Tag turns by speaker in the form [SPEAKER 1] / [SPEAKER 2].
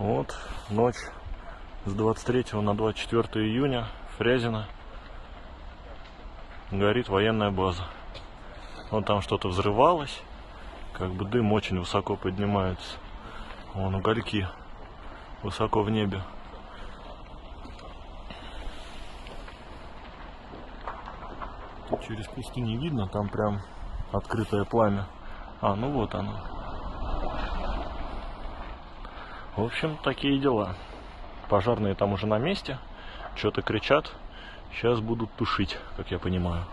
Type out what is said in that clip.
[SPEAKER 1] Вот, ночь с 23 на 24 июня, Фрязино, горит военная база. Вот там что-то взрывалось, как бы дым очень высоко поднимается. Вон угольки высоко в небе. Тут через кусты не видно, там прям открытое пламя. Ну вот оно. В общем, такие дела. Пожарные там уже на месте, что-то кричат. Сейчас будут тушить, как я понимаю.